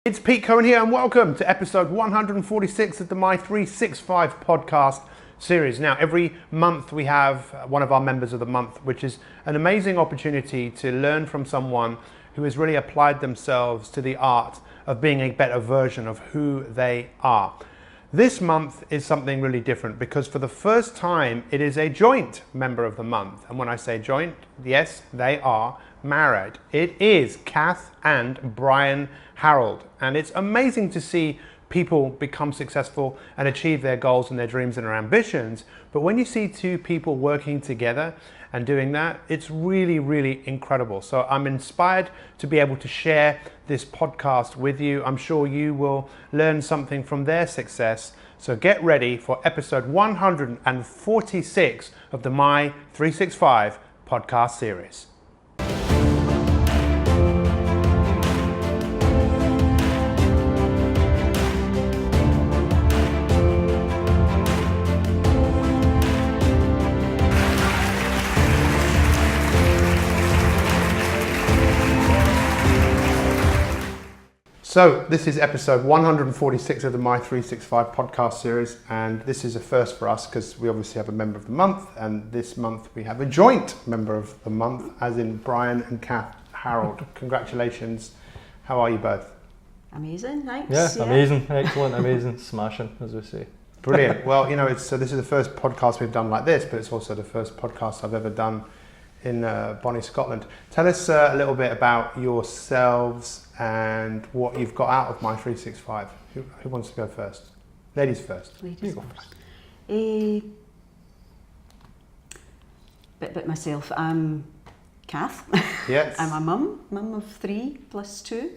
It's Pete Cohen here and welcome to episode 146 of the Mi365 podcast series. Now, every month we have one of our members of the month, which is an amazing opportunity to learn from someone who has really applied themselves to the art of being a better version of who they are. This month is something really different because for the first time it is a joint member of the month. And when I say joint, yes, they are married. It is Kath and Bryann Harold, and it's amazing to see people become successful and achieve their goals and their dreams and their ambitions. But when you see two people working together and doing that, it's really, really incredible. So I'm inspired to be able to share this podcast with you. I'm sure you will learn something from their success. So get ready for episode 146 of the Mi365 podcast series. So this is episode 146 of the Mi365 podcast series, and this is a first for us because we obviously have a member of the month, and this month we have a joint member of the month, as in Bryann and Kath Harold. Congratulations. How are you both? Amazing, thanks. Yeah, amazing, excellent, amazing, smashing, as we say. Brilliant. Well, you know, this is the first podcast we've done like this, but it's also the first podcast I've ever done in Bonnie, Scotland. Tell us a little bit about yourselves and what you've got out of Mi365. Who wants to go first? Ladies first. Ladies first. Bit about myself. I'm Kath. Yes. I'm a mum of 3 plus 2.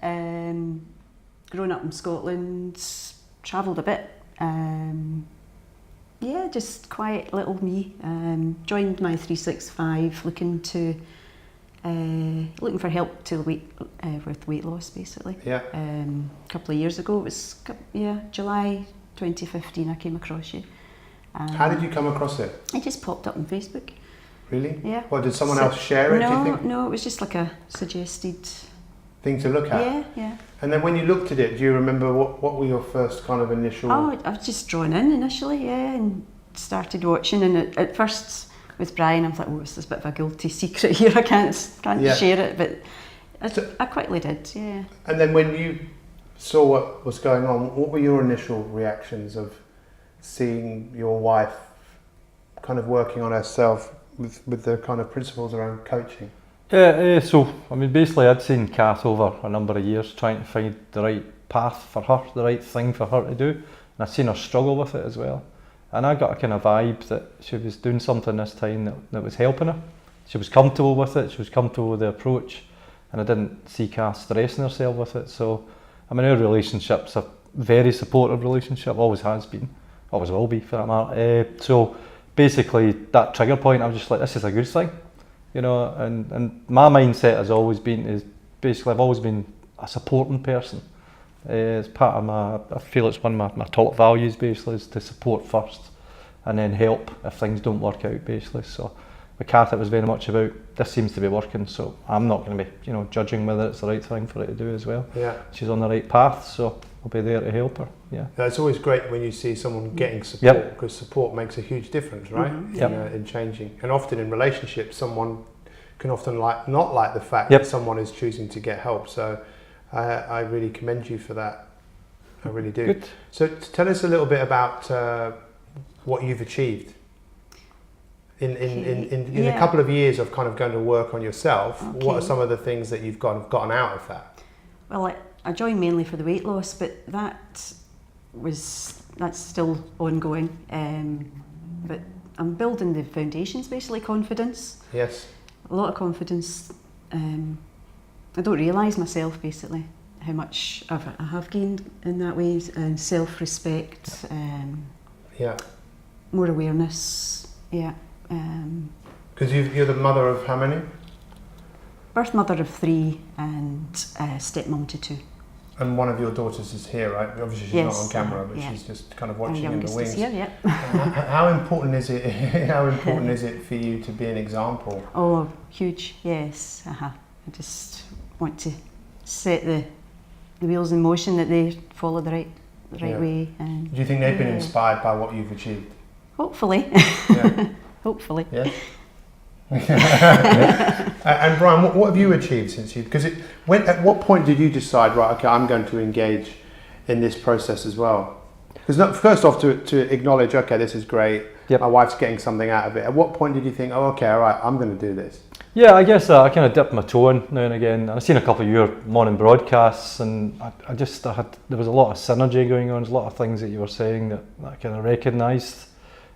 Grown up in Scotland, travelled a bit. Yeah, just quiet little me. Joined Mi365 looking for help with weight loss, basically. Yeah. A couple of years ago, it was July 2015. I came across you. How did you come across it? It just popped up on Facebook. Really? Yeah. Well, did someone else share it? No, do you think? no, it was just like a suggested thing to look at. Yeah. And then when you looked at it, do you remember what were your first kind of initial? Oh, I was just drawn in initially, and started watching. And at first with Bryann, I was like, oh, this is a bit of a guilty secret here. I can't share it, but I quickly did. Yeah. And then when you saw what was going on, what were your initial reactions of seeing your wife kind of working on herself with the kind of principles around coaching? Yeah, so, I mean, basically I'd seen Kath over a number of years trying to find the right path for her, the right thing for her to do, and I'd seen her struggle with it as well. And I got a kind of vibe that she was doing something this time that was helping her. She was comfortable with it, she was comfortable with the approach, and I didn't see Kath stressing herself with it. So, I mean, our relationship's a very supportive relationship, always has been, always will be for that matter. So, basically, that trigger point, I was just like, this is a good thing. You know, and my mindset has always been, I've always been a supporting person. It's part of I feel it's one of my top values basically, is to support first and then help if things don't work out basically. So with Kath it was very much about, this seems to be working, so I'm not going to be, judging whether it's the right thing for her to do as well. Yeah. She's on the right path, so I'll be there to help her. Yeah. It's always great when you see someone getting support, because support makes a huge difference, right? Mm-hmm. In changing. And often in relationships, someone can often not like the fact that someone is choosing to get help. So I really commend you for that. I really do. Good. So tell us a little bit about what you've achieved in a couple of years of kind of going to work on yourself. Okay. What are some of the things that you've gotten out of that? Well, I joined mainly for the weight loss, but that's still ongoing. But I'm building the foundations, basically confidence. Yes. A lot of confidence. I don't realise myself basically how much I have gained in that way, and self-respect. More awareness. Yeah. Because you're the mother of how many? Birth mother of 3 and stepmom to 2. And one of your daughters is here, right? Obviously she's not on camera, but she's just kind of watching in the wings. Is here, How important is it? How important is it for you to be an example? Oh, huge! Yes, I just want to set the the wheels in motion, that they follow the right way. And do you think they've been inspired by what you've achieved? Hopefully. Yeah. Hopefully. Yeah. And Bryann, what have you achieved since you? Because at what point did you decide, right? Okay, I'm going to engage in this process as well. Because first off, to acknowledge, okay, this is great. Yep. My wife's getting something out of it. At what point did you think, oh, okay, all right, I'm going to do this? Yeah, I guess I kind of dipped my toe in now and again. I've seen a couple of your morning broadcasts, and there was a lot of synergy going on. There's a lot of things that you were saying that I kind of recognised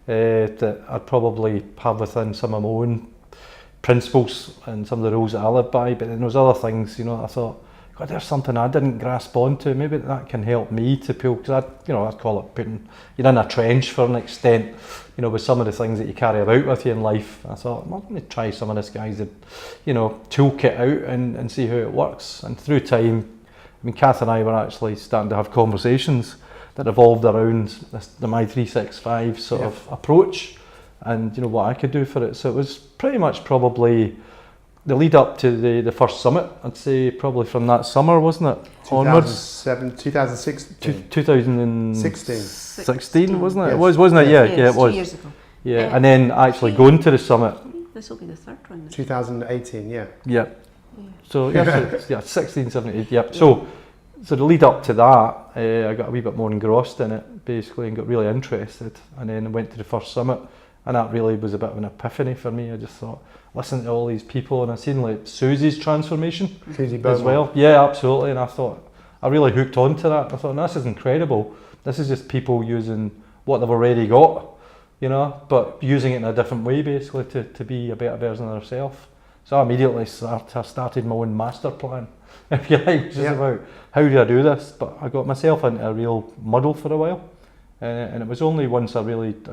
that I'd probably have within some of my own principles and some of the rules that I live by. But then there was other things, you know, I thought, God, there's something I didn't grasp onto. Maybe that can help me to pull, because I'd call it putting, you're in a trench for an extent, you know, with some of the things that you carry about with you in life. I thought, well, let me try some of this guy's, you know, toolkit out and see how it works. And through time, I mean, Kath and I were actually starting to have conversations that evolved around the Mi365 sort of approach, and you know what I could do for it. So it was pretty much probably the lead up to the first summit, I'd say probably from that summer, wasn't it? 2016. 2016, wasn't it? Yes. It was, wasn't it? Yeah, it was. 2 years ago. Yeah, and then actually going to the summit. This will be the third one. 2018, yeah. Yeah. So yeah, 16, 17, yeah. So the lead up to that, I got a wee bit more engrossed in it basically and got really interested, and then went to the first summit, and that really was a bit of an epiphany for me. I just thought, listen to all these people, and I seen like Susie's transformation as well. Yeah, absolutely. And I thought, I really hooked onto that. I thought, no, this is incredible. This is just people using what they've already got, you know, but using it in a different way basically to be a better version of themselves. So I immediately started my own master plan, if you like, which is about how do I do this. But I got myself into a real muddle for a while, and it was only once I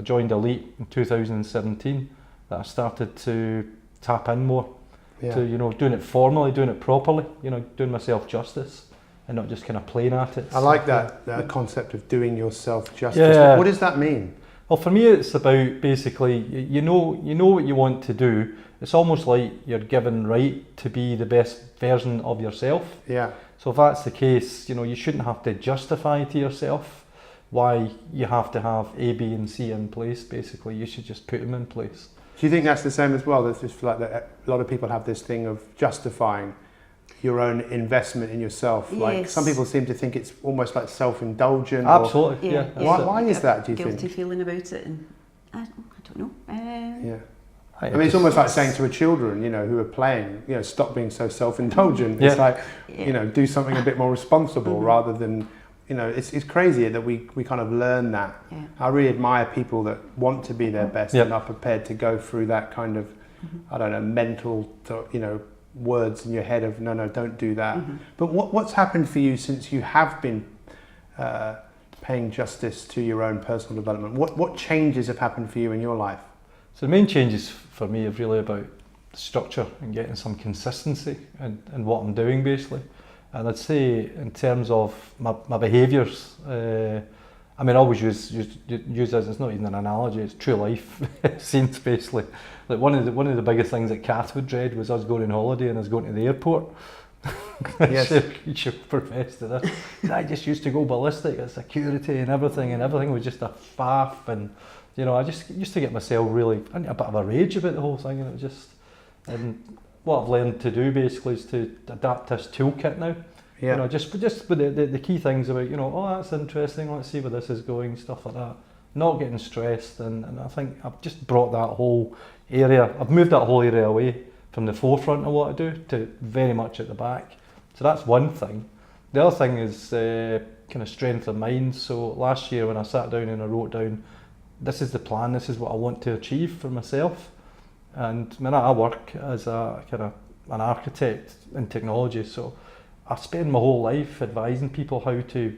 joined Elite in 2017 that I started to tap in more to, you know, doing it formally, doing it properly, you know, doing myself justice and not just kind of playing at it. I like that concept of doing yourself justice. Yeah. What does that mean? Well, for me, it's about basically, you know what you want to do. It's almost like you're given right to be the best version of yourself. Yeah. So if that's the case, you know, you shouldn't have to justify to yourself why you have to have A, B, and C in place. Basically, you should just put them in place. Do you think that's the same as well? There's just like that a lot of people have this thing of justifying your own investment in yourself. Yes. Like some people seem to think it's almost like self-indulgent. Absolutely, Yeah. Why is that, do you think? Guilty feeling about it, and I don't know. Yeah. I mean, it's almost like saying to children, you know, who are playing, you know, stop being so self-indulgent. It's like, you know, do something a bit more responsible rather than, you know, it's crazy that we kind of learn that. Yeah. I really admire people that want to be their best and are prepared to go through that kind of, I don't know, mental, you know, words in your head of, no, don't do that. But what's happened for you since you have been paying justice to your own personal development? What changes have happened for you in your life? So the main changes for me are really about structure and getting some consistency in what I'm doing basically. And I'd say in terms of my behaviours, I mean, I always use as, it's not even an analogy, it's true life scenes basically. Like one of the biggest things that Kath would dread was us going on holiday and us going to the airport. Yes. she professed to this. I just used to go ballistic at security and everything was just a faff, and you know, I just used to get myself really a bit of a rage about the whole thing, and it was just, and what I've learned to do basically is to adapt this toolkit now. Yeah. You know, just with the key things about, you know, oh, that's interesting, let's see where this is going, stuff like that. Not getting stressed, and I think I've just brought that whole area, I've moved that whole area away from the forefront of what I do to very much at the back. So that's one thing. The other thing is kind of strength of mind. So last year when I sat down and I wrote down, this is the plan, this is what I want to achieve for myself. And I mean, I work as a kind of an architect in technology, so I spend my whole life advising people how to,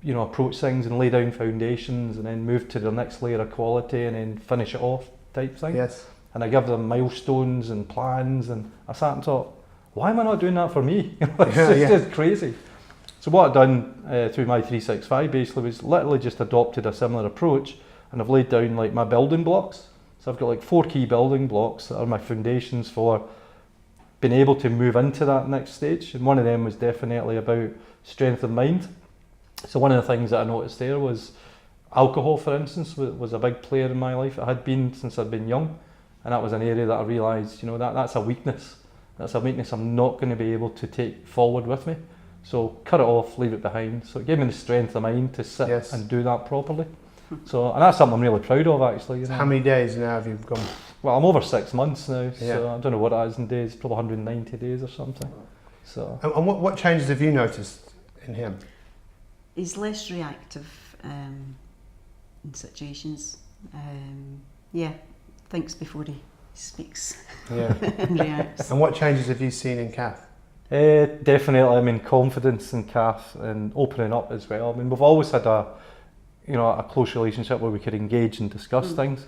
you know, approach things and lay down foundations and then move to the next layer of quality and then finish it off type thing. Yes. And I give them milestones and plans, and I sat and thought, why am I not doing that for me? It's just crazy. So what I've done through Mi365 basically was literally just adopted a similar approach, and I've laid down like my building blocks. So I've got like 4 key building blocks that are my foundations for been able to move into that next stage. And one of them was definitely about strength of mind. So one of the things that I noticed there was alcohol, for instance, was a big player in my life. It had been since I'd been young, and that was an area that I realised, you know, that's a weakness. That's a weakness I'm not going to be able to take forward with me. So cut it off, leave it behind. So it gave me the strength of mind to sit and do that properly. So, and that's something I'm really proud of, actually. You know. How many days now have you gone? Well, I'm over 6 months now, so I don't know what that is in days, probably 190 days or something. So. And what changes have you noticed in him? He's less reactive in situations. Thinks before he speaks and reacts. And what changes have you seen in Kath? Definitely, I mean, confidence in Kath and opening up as well. I mean, we've always had a close relationship where we could engage and discuss things.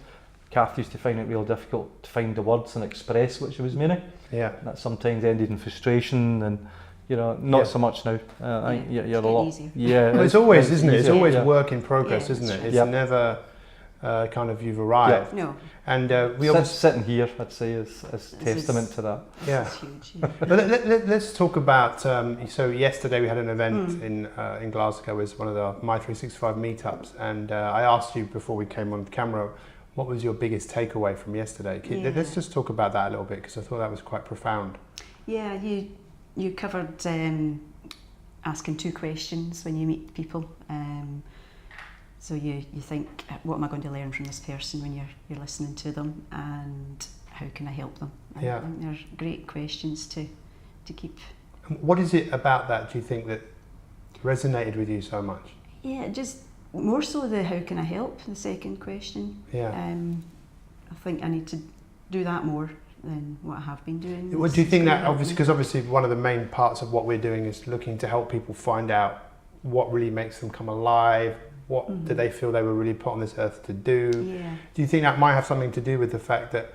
Kath used to find it real difficult to find the words and express what she was meaning. Yeah. That sometimes ended in frustration and, you know, not so much now. I think you're a lot easier. Yeah. Well, it's always, isn't it? It's always work in progress, isn't it? It's never kind of you've arrived. No. And we obviously sitting here, I'd say, is testament to that. Yeah. It's huge. But let's talk about. So yesterday we had an event in Glasgow. It was one of the Mi365 meetups, and I asked you before we came on camera, what was your biggest takeaway from yesterday? Let's just talk about that a little bit, because I thought that was quite profound. Yeah, you covered asking 2 questions when you meet people. So you think, what am I going to learn from this person when you're listening to them, and how can I help them? I think they're great questions to keep. What is it about that, do you think, that resonated with you so much? Yeah, just more so the how can I help, the second question. Yeah. I think I need to do that more than what I have been doing. Well, do you think that, obviously one of the main parts of what we're doing is looking to help people find out what really makes them come alive, what do they feel they were really put on this earth to do? Yeah. Do you think that might have something to do with the fact that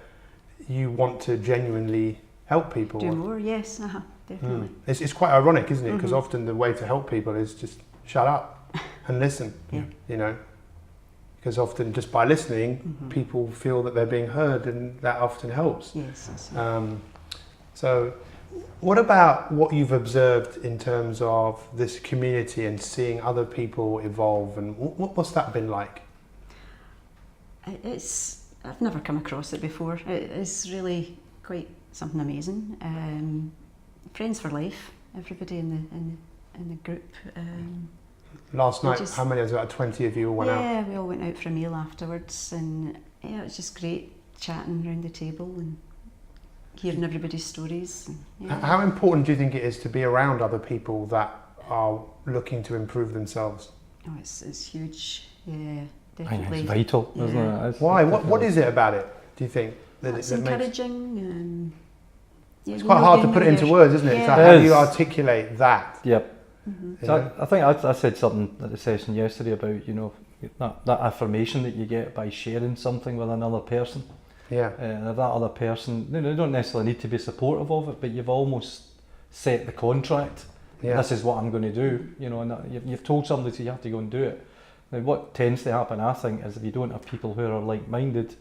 you want to genuinely help people? Do more, yes, definitely. It's quite ironic, isn't it? Because often the way to help people is just shut up and listen, you know? Because often just by listening, people feel that they're being heard, and that often helps. Yes, that's so what about what you've observed in terms of this community and seeing other people evolve, and what's that been like? I've never come across it before. It's really quite something amazing. Friends for life, everybody in the group. Last night, how many? There was about 20 of you all went out? Yeah, we all went out for a meal afterwards, and it was just great chatting around the table and hearing everybody's stories. How important do you think it is to be around other people that are looking to improve themselves? Oh, it's huge. Yeah, definitely. I think it's vital, isn't it? Why? What is it about it, do you think? It's encouraging. And, it's quite hard to put it into words, isn't it? Yeah. So how do you articulate that? Yep. So I think I said something at the session yesterday about, you know, that affirmation that you get by sharing something with another person. Yeah. And if that other person, they don't necessarily need to be supportive of it, but you've almost set the contract. Yeah. This is what I'm going to do, you know, and you've told somebody so you have to go and do it. Now, what tends to happen, I think, is if you don't have people who are like-minded,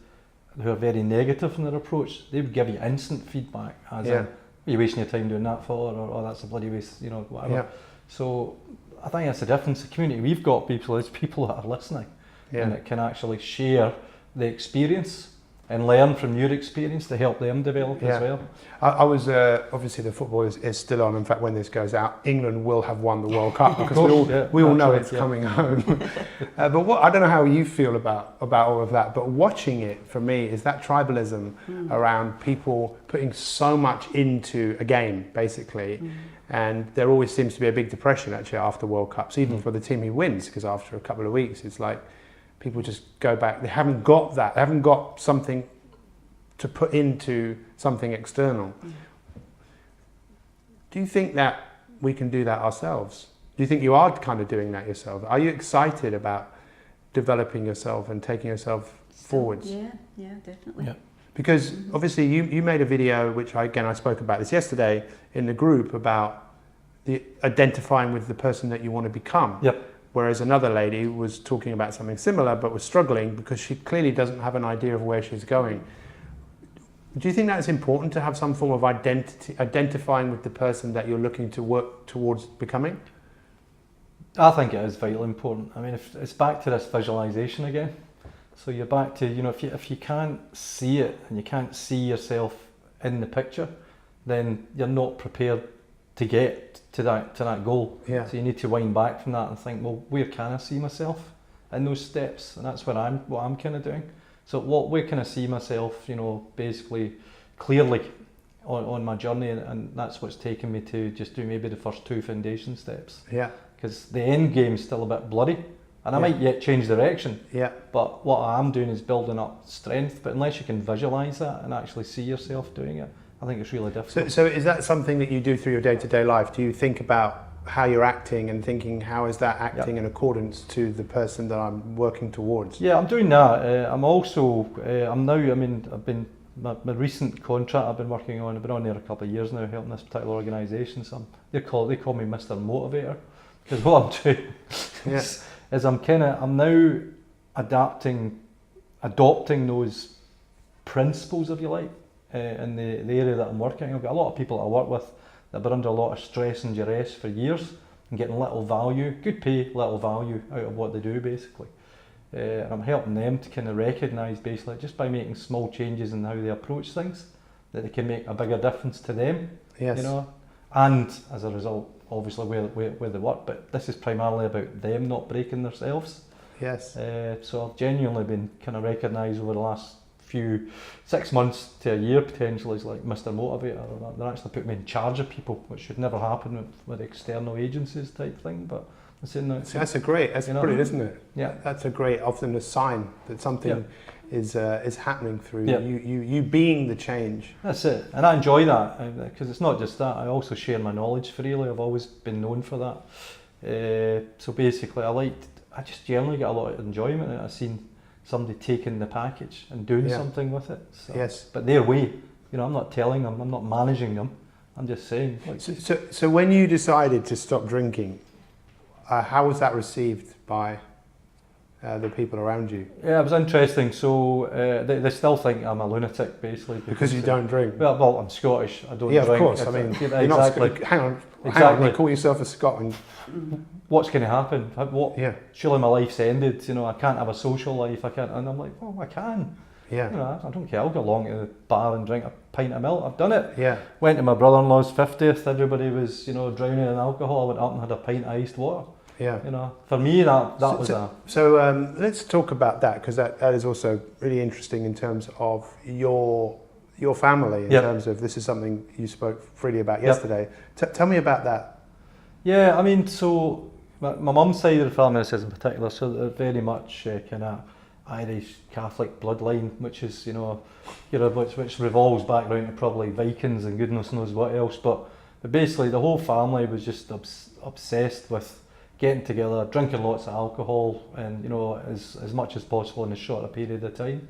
who are very negative in their approach, they would give you instant feedback, as in, are you wasting your time doing that for, or oh, that's a bloody waste, you know, whatever. Yeah. So I think that's the difference. The community we've got is people that are listening, and that can actually share the experience and learn from your experience to help them develop as well. I was obviously the football is still on. In fact, when this goes out, England will have won the World Cup, because we all know it's coming home. But I don't know how you feel about all of that. But watching it, for me, is that tribalism around people putting so much into a game, basically. And there always seems to be a big depression actually after World Cups, even for the team who wins, because after a couple of weeks, it's like people just go back. They haven't got that. They haven't got something to put into something external. Do you think that we can do that ourselves? Do you think you are kind of doing that yourself? Are you excited about developing yourself and taking yourself forwards? Yeah, definitely. Yeah. Because obviously you made a video, which I spoke about this yesterday in the group, about the identifying with the person that you want to become. Yep. Whereas another lady was talking about something similar, but was struggling because she clearly doesn't have an idea of where she's going. Do you think that it's important to have some form of identity, identifying with the person that you're looking to work towards becoming? I think it is vitally important. I mean, if it's back to this visualization again. So you're back to, you know, if you can't see it and you can't see yourself in the picture, then you're not prepared to get to that goal. Yeah. So you need to wind back from that and think, well, where can I see myself in those steps? And that's what I'm kind of doing. So where can I see myself, you know, basically clearly on my journey, and that's what's taken me to just do maybe the first 2 foundation steps. Yeah. Because the end game's still a bit bloody, and I might yet change direction. Yeah. But what I'm doing is building up strength. But unless you can visualise that and actually see yourself doing it, I think it's really difficult. So is that something that you do through your day-to-day life? Do you think about how you're acting and thinking, how is that acting in accordance to the person that I'm working towards? Yeah, I'm doing that. I'm also, I've been, my recent contract I've been working on, I've been on there a couple of years now, helping this particular organisation. So they call me Mr. Motivator, because what I'm doing is I'm now adopting those principles, if you like, in the area that I'm working. I've got a lot of people I work with that have been under a lot of stress and duress for years and getting little value, good pay, little value out of what they do, basically. And I'm helping them to kind of recognise, basically, just by making small changes in how they approach things, that they can make a bigger difference to them. Yes. You know, and as a result, obviously, where they work. But this is primarily about them not breaking themselves. Yes. So I've genuinely been kind of recognised over the last 6 months to a year potentially as like Mr. Motivator. They actually put me in charge of people, which should never happen with external agencies type thing. But that's brilliant, isn't it? Yeah, that's a great, often a sign that something is happening through you being the change. That's it, and I enjoy that because it's not just that. I also share my knowledge freely. I've always been known for that. So basically, I just generally get a lot of enjoyment out of seeing somebody taking the package and doing something with it. So, yes. But their way, you know, I'm not telling them, I'm not managing them, I'm just saying. Like, so when you decided to stop drinking, how was that received by the people around you? Yeah, it was interesting. So they still think I'm a lunatic, basically. Because you don't drink? Well, I'm Scottish, I don't drink. Yeah, of course. I mean, you're exactly. Not, hang on, you call yourself a Scot and... What's going to happen? Surely my life's ended, you know, I can't have a social life, I can't, and I'm like, well, I can. Yeah. You know, I don't care, I'll go along to the bar and drink a pint of milk, I've done it. Yeah. Went to my brother-in-law's 50th, everybody was, you know, drowning in alcohol, I went up and had a pint of iced water. Yeah. You know, for me that was a... So let's talk about that, because that is also really interesting in terms of your family, in terms of, this is something you spoke freely about yesterday. Tell me about that. Yeah, I mean, so my mum's side of the family, this is in particular, so they're very much kind of Irish Catholic bloodline, which is, you know, which revolves back around to probably Vikings and goodness knows what else. But basically, the whole family was just obsessed with getting together, drinking lots of alcohol, and, you know, as much as possible in a shorter period of time.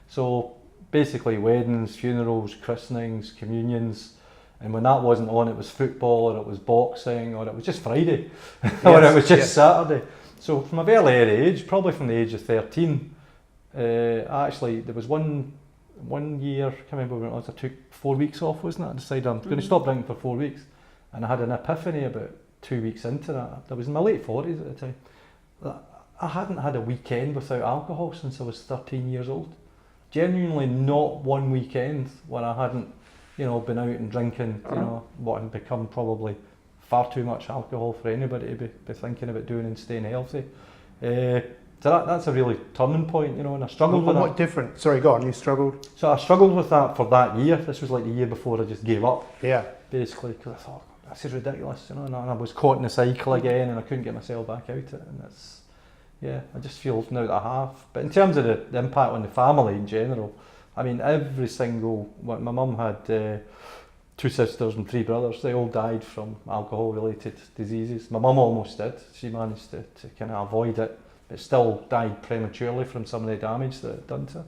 So basically, weddings, funerals, christenings, communions. And when that wasn't on, it was football, or it was boxing, or it was just Friday, or it was just Saturday. So from a very early age, probably from the age of 13, actually there was one year, I can't remember when it was, I took 4 weeks off, wasn't it? I decided I'm going to stop drinking for 4 weeks. And I had an epiphany about 2 weeks into that. I was in my late 40s at the time. I hadn't had a weekend without alcohol since I was 13 years old. Genuinely not one weekend when I hadn't, you know, been out and drinking, you know, what had become probably far too much alcohol for anybody to be thinking about doing and staying healthy. So that's a really turning point, you know, and I struggled with that. What different? Sorry, go on, you struggled? So I struggled with that for that year. This was like the year before I just gave up. Yeah. Basically, because I thought, this is ridiculous, you know, and I was caught in the cycle again and I couldn't get myself back out it. And that's, yeah, I just feel now that I have. But in terms of the impact on the family in general, I mean, every single, my mum had 2 sisters and 3 brothers. They all died from alcohol-related diseases. My mum almost did. She managed to kind of avoid it, but still died prematurely from some of the damage that it done to her.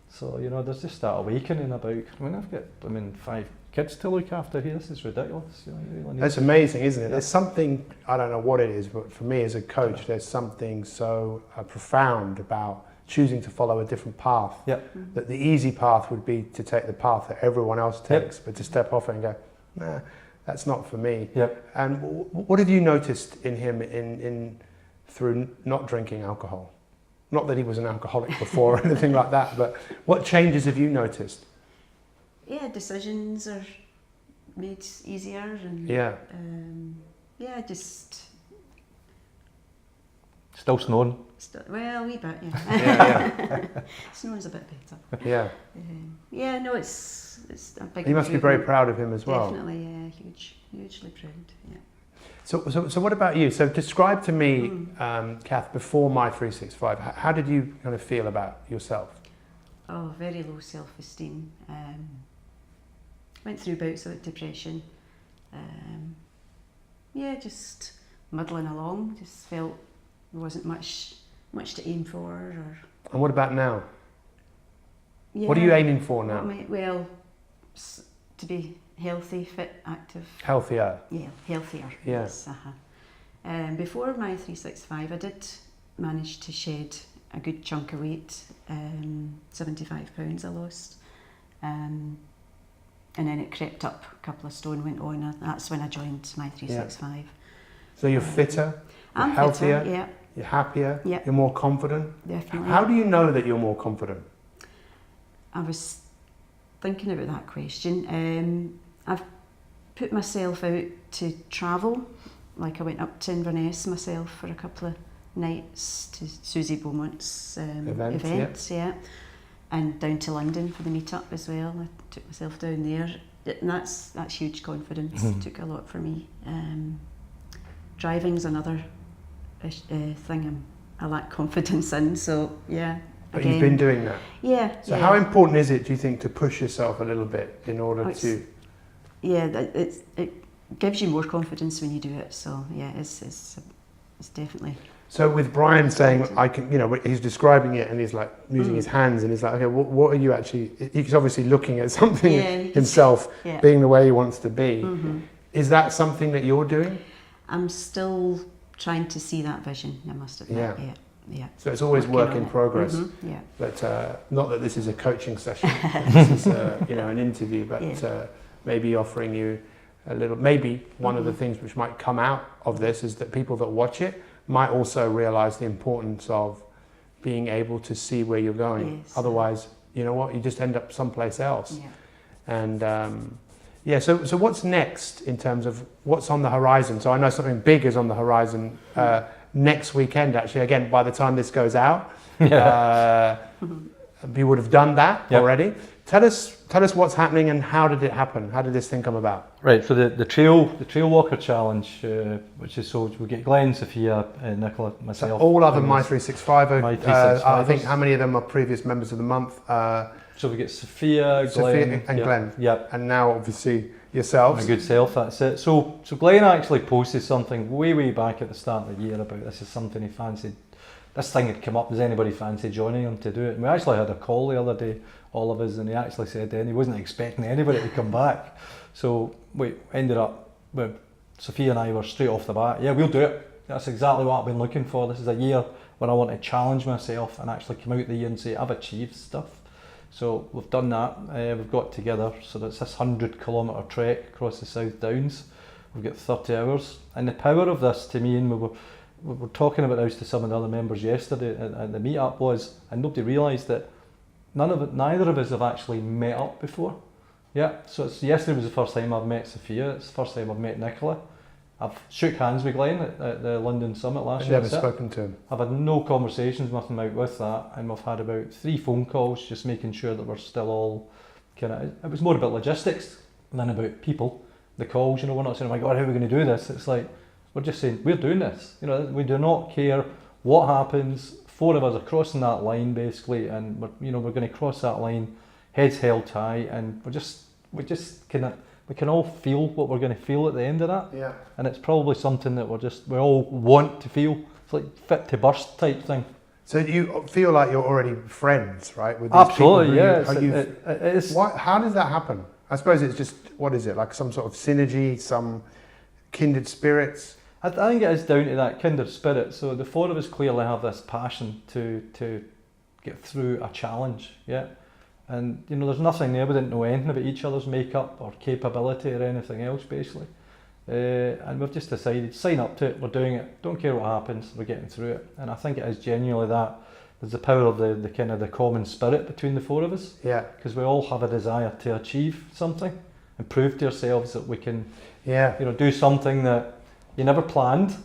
So, you know, there's just that awakening about, I mean, I've got, 5 kids to look after here. This is ridiculous. You know, you really That's amazing, isn't it? There's something, I don't know what it is, but for me as a coach, there's something so profound about choosing to follow a different path. Yep. That the easy path would be to take the path that everyone else takes, but to step off it and go, nah, that's not for me. Yep. And what have you noticed in him in through not drinking alcohol? Not that he was an alcoholic before or anything like that, but what changes have you noticed? Yeah, decisions are made easier, and just Still snoring. well, a wee bit, yeah. Yeah, Snoring's a bit better. yeah. Yeah, no, it's a big. You must be very improvement. proud of him as well. Definitely, yeah, hugely proud. Yeah. So what about you? So describe to me, Kath, before Mi365, how did you kind of feel about yourself? Oh, very low self-esteem. Went through bouts of depression. Just muddling along. Just felt there wasn't much to aim for. Or And what about now? yeah, What are you aiming for now? To be healthy, fit, active. Healthier. Yeah, healthier. Yeah. Yes, before Mi365, I did manage to shed a good chunk of weight. 75 pounds I lost. And then it crept up a couple of stone, went on, and that's when I joined Mi365. So you're fitter, you're I'm healthier, fitter, yeah, you're happier, Yeah. you're more confident. definitely. How do you know that you're more confident? I was thinking about that question. I've put myself out to travel. Like I went up to Inverness myself for a couple of nights to Susie Beaumont's events, yeah. And down to London for the meetup as well. I took myself down there, and that's huge confidence. Took a lot for me. Driving's another thing I lack confidence in. So yeah. But you've been doing that. Yeah. So how important is it, do you think, to push yourself a little bit in order to? Yeah, it gives you more confidence when you do it. So yeah, it's definitely. So with Bryann saying, I can, he's describing it and he's like using his hands and he's like, okay, what are you actually, he's obviously looking at something himself, being the way he wants to be. Is that something that you're doing? I'm still trying to see that vision, I must admit. Yeah. So it's always Working work in progress. Yeah. But not that this is a coaching session, this is an interview, but maybe offering you a little, maybe one of the things which might come out of this is that people that watch it might also realise the importance of being able to see where you're going. Yes. Otherwise, you know what, you just end up someplace else. Yeah. And so what's next in terms of what's on the horizon? So I know something big is on the horizon next weekend, actually. Again, by the time this goes out, you would have done that already. Tell us what's happening and how did it happen? How did this thing come about? Right, so the trail walker challenge, which is so we get Glenn, Sophia, Nicola, myself. So all other Mi365, I think how many of them are previous members of the month? So we get Sophia, Glenn, and Glenn. Yep. And now obviously yourselves. My good self, that's it. So Glenn actually posted something way back at the start of the year about this is something he fancied. This thing had come up, does anybody fancy joining him to do it? And we actually had a call the other day, all of us, and he actually said then he wasn't expecting anybody to come back. So we ended up, Sophia and I were straight off the bat, yeah, we'll do it. That's exactly what I've been looking for. This is a year when I want to challenge myself and actually come out the year and say, I've achieved stuff. So we've done that, we've got together, so that's this 100-kilometre trek across the South Downs. We've got 30 hours. And the power of this to me, and we were talking about this to some of the other members yesterday at the meetup was, and nobody realised that neither of us have actually met up before. Yeah, so yesterday was the first time I've met Sophia, it's the first time I've met Nicola. I've shook hands with Glenn at the London Summit last year. I've never spoken to him. I've had no conversations with him out with that, and we've had about 3 phone calls just making sure that we're still all it was more about logistics than about people. The calls, we're not saying, oh my God, how are we going to do this? It's like, we're just saying, we're doing this. We do not care what happens. 4 of us are crossing that line basically, and we're going to cross that line, heads held high, and we can all feel what we're going to feel at the end of that. Yeah. And it's probably something that we all want to feel. It's like fit to burst type thing. So you feel like you're already friends, right? With these absolutely, yeah. How does that happen? I suppose it's just, what is it, like some sort of synergy, some kindred spirits? I think it is down to that kindred spirit. So the 4 of us clearly have this passion to get through a challenge. Yeah. And you know, there's nothing there. We didn't know anything about each other's makeup or capability or anything else, basically. And we've just decided, sign up to it, we're doing it, don't care what happens, we're getting through it. And I think it is genuinely that. There's the power of the kind of the common spirit between the four of us. Yeah. Because we all have a desire to achieve something and prove to ourselves that we can, Yeah. you know, do something that you never planned.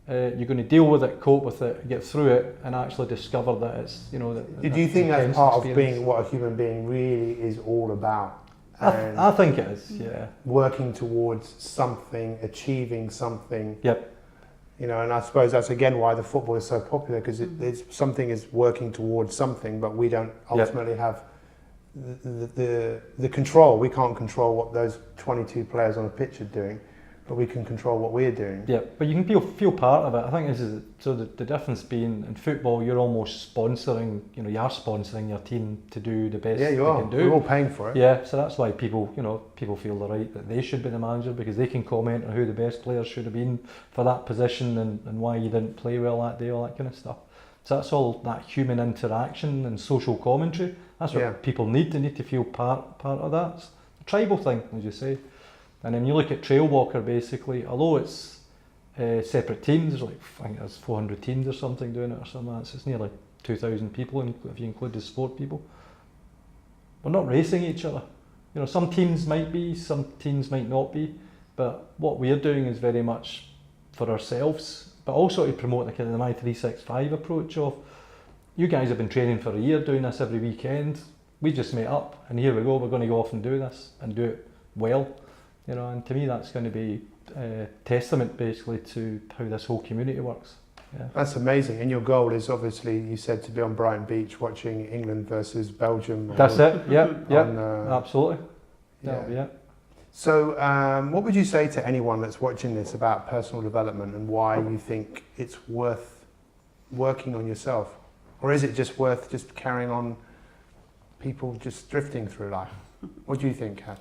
You're going to deal with it, cope with it, get through it, and actually discover that it's, you know, that. Do you think that's part of being what a human being really is all about? I think it is, yeah. Working towards something, achieving something. Yep. You know, and I suppose that's again why the football is so popular, because it's something is working towards something, but we don't ultimately have the control. We can't control what those 22 players on the pitch are doing, but we can control what we're doing. Yeah, but you can feel part of it. I think this is so the difference being in football, you're almost sponsoring. You know, you are sponsoring your team to do the best they can do. We're all paying for it. Yeah, so that's why people feel the right that they should be the manager, because they can comment on who the best players should have been for that position and why you didn't play well that day, all that kind of stuff. So that's all that human interaction and social commentary. That's what people need. They need to feel part of that. It's a tribal thing, as you say. And then you look at Trail Walker, basically, although it's separate teams, there's like, I think there's 400 teams or something doing it or something like that, so it's nearly 2,000 people if you include the sport people. We're not racing each other. You know, some teams might be, some teams might not be, but what we're doing is very much for ourselves, but also to promote the kind of the Mi365 approach of, you guys have been training for a year, doing this every weekend, we just met up, and here we go, we're going to go off and do this, and do it well. You know, and to me that's going to be a testament basically to how this whole community works. Yeah. That's amazing. And your goal is obviously, you said, to be on Brighton Beach watching England versus Belgium. That's it, yeah, absolutely. Yeah. So what would you say to anyone that's watching this about personal development and why you think it's worth working on yourself? Or is it just worth just carrying on people just drifting through life? What do you think, Kath?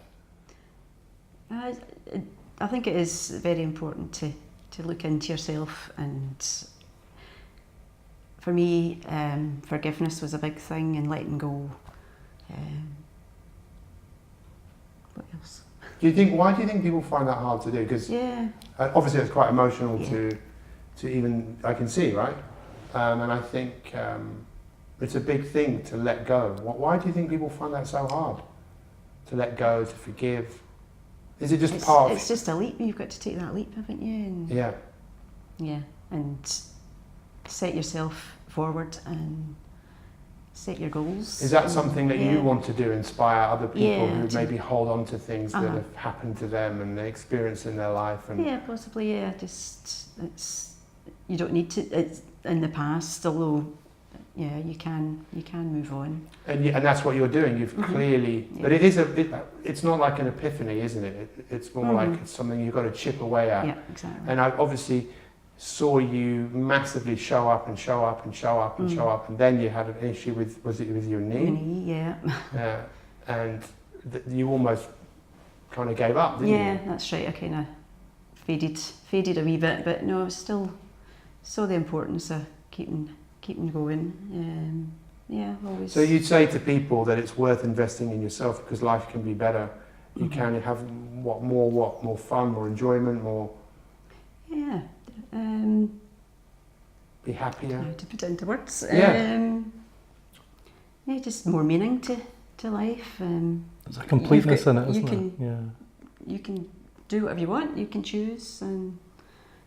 I think it is very important to look into yourself, and for me, forgiveness was a big thing, and letting go. What else? Why do you think people find that hard to do? Because obviously it's quite emotional to even, I can see, right? And I think it's a big thing to let go. Why do you think people find that so hard? To let go, to forgive? Is it just It's just a leap. You've got to take that leap, haven't you? And yeah, and set yourself forward and set your goals. Is that something that you want to do? Inspire other people who maybe hold on to things that have happened to them and they experience in their life? And possibly. Yeah, it's you don't need to. It's in the past, although. Yeah, you can move on. And that's what you're doing. You've clearly, but it's not like an epiphany, isn't it? It's more like it's something you've got to chip away at. Yeah, exactly. And I obviously saw you massively show up, and then you had an issue with, was it with your knee? Knee, yeah. And you almost kind of gave up, didn't you? Yeah, that's right. I kind of faded a wee bit, but no, I was still saw the importance of keeping going. Always. So you'd say to people that it's worth investing in yourself because life can be better. You can have more fun, more enjoyment, more. Yeah. Be happier. To put it into words. Just more meaning to life. There's a completeness in it, isn't it? You can do whatever you want. You can choose and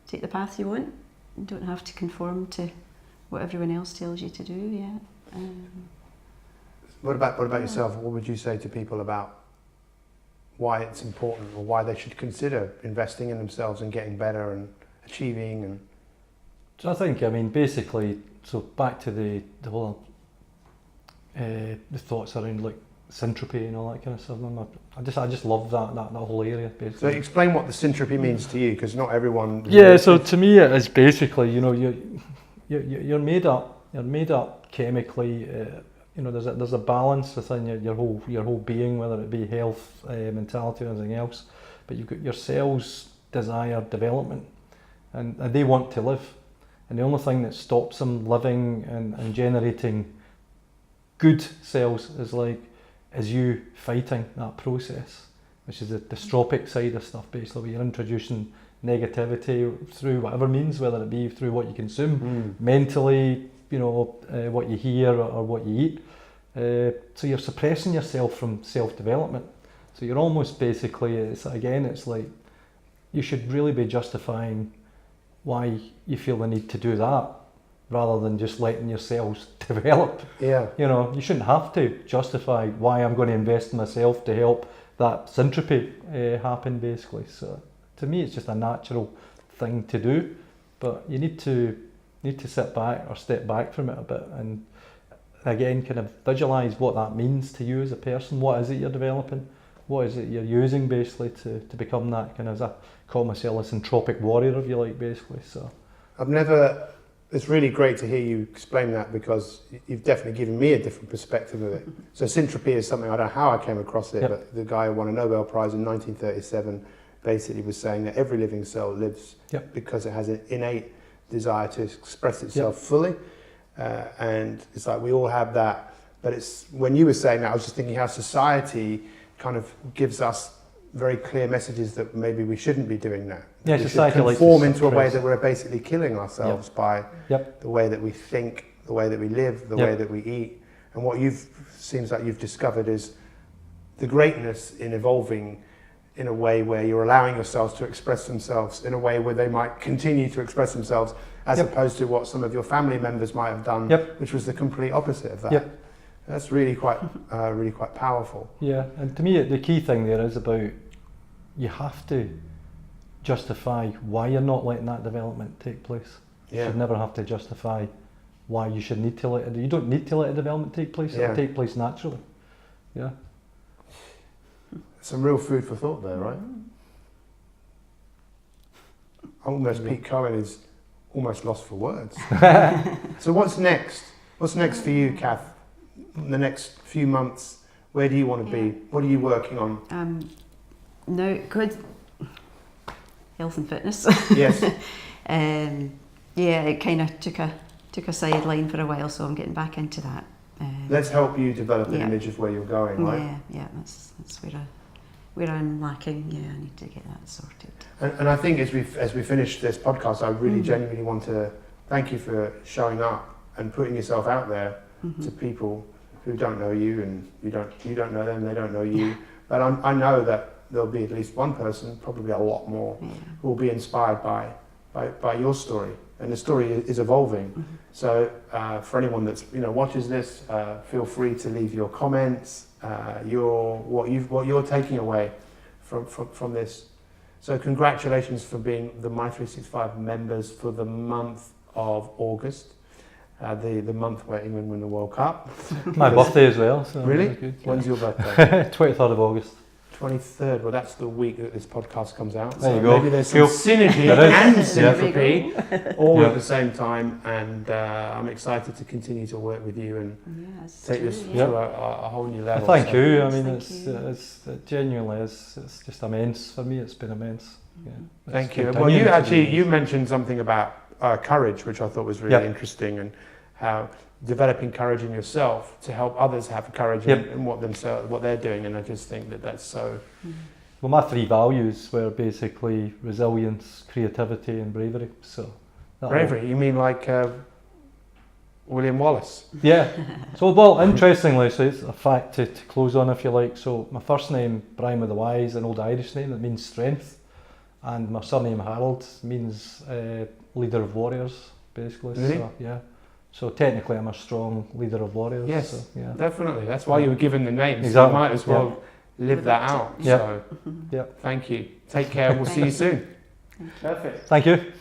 take the path you want. You don't have to conform to what everyone else tells you to do. What about yourself? What would you say to people about why it's important, or why they should consider investing in themselves and getting better and achieving? And so I think, basically, so back to the whole the thoughts around like syntropy and all that kind of stuff. I just love that whole area, basically. So explain what the syntropy means to you, because not everyone. Yeah. So to me, it is basically, you're made up chemically. There's a balance within your whole being, whether it be health, mentality, or anything else. But you've got your cells desire development, and they want to live. And the only thing that stops them living and generating good sales is you fighting that process, which is the dystropic side of stuff, basically, where you're introducing negativity through whatever means, whether it be through what you consume, mentally, what you hear or what you eat. So you're suppressing yourself from self-development. So you're almost basically, it's like you should really be justifying why you feel the need to do that, rather than just letting yourselves develop. Yeah. You shouldn't have to justify why I'm going to invest in myself to help that syntropy happen, basically. So to me, it's just a natural thing to do, but you need to sit back or step back from it a bit, and again, kind of visualize what that means to you as a person. What is it you're developing? What is it you're using, basically, to become that kind of, as I call myself, a entropic warrior, if you like, basically. So it's really great to hear you explain that, because you've definitely given me a different perspective of it. So syntropy is something, I don't know how I came across it, but the guy who won a Nobel Prize in 1937 basically was saying that every living cell lives because it has an innate desire to express itself fully. And it's like we all have that, but it's, when you were saying that, I was just thinking how society kind of gives us very clear messages that maybe we shouldn't be doing that. Yeah, we society should likes conform to into a way suppress. that we're basically killing ourselves by the way that we think, the way that we live, the way that we eat. And what seems like you've discovered is the greatness in evolving in a way where you're allowing yourselves to express themselves in a way where they might continue to express themselves, as opposed to what some of your family members might have done, which was the complete opposite of that. That's really quite powerful. Yeah, and to me, the key thing there is about, you have to justify why you're not letting that development take place. You should never have to justify why you should need to let it. You don't need to let a development take place. It'll take place naturally. Yeah. Some real food for thought there, right? Almost Pete Cohen is almost lost for words. So what's next? What's next for you, Kath? In the next few months, where do you want to be? What are you working on? No, good. Health and fitness. Yes. It kind of took a sideline for a while, so I'm getting back into that. Let's help you develop an image of where you're going, right? Yeah, that's where I'm lacking. Yeah, I need to get that sorted. And I think as we finish this podcast, I really genuinely want to thank you for showing up and putting yourself out there to people who don't know you, and you don't know them, they don't know you. But I know that there'll be at least one person, probably a lot more, who will be inspired by your story. And the story is evolving. So for anyone that's watches this, feel free to leave your comments, what you're taking away from this. So congratulations for being the Mi365 members for the month of August, the month where England won the World Cup. My birthday as well. So really? good, When's your birthday? 23rd of August. 23rd. Well, that's the week that this podcast comes out. There you so go. Maybe there's some synergy and syntropy all at the same time, and I'm excited to continue to work with you and take this to a whole new level. Thank you. I mean, it genuinely is. It's just immense for me. It's been immense. Yeah. Thank you. Well, you mentioned something about courage, which I thought was really interesting, and how developing courage in yourself to help others have courage in what they're doing, and I just think that's so. Well, my 3 values were basically resilience, creativity, and bravery. So bravery? You mean like William Wallace? Yeah. So, well, interestingly, so it's a fact to close on, if you like. So my first name, Bryann with the Y, is an old Irish name that means strength, and my surname Harold means leader of warriors, basically. Really? So, yeah. So technically, I'm a strong leader of warriors. Yes, so, definitely. That's why you were given the name. Exactly. So you might as well live that out. Yeah. So, thank you. Take care. We'll see you soon. Perfect. Thank you.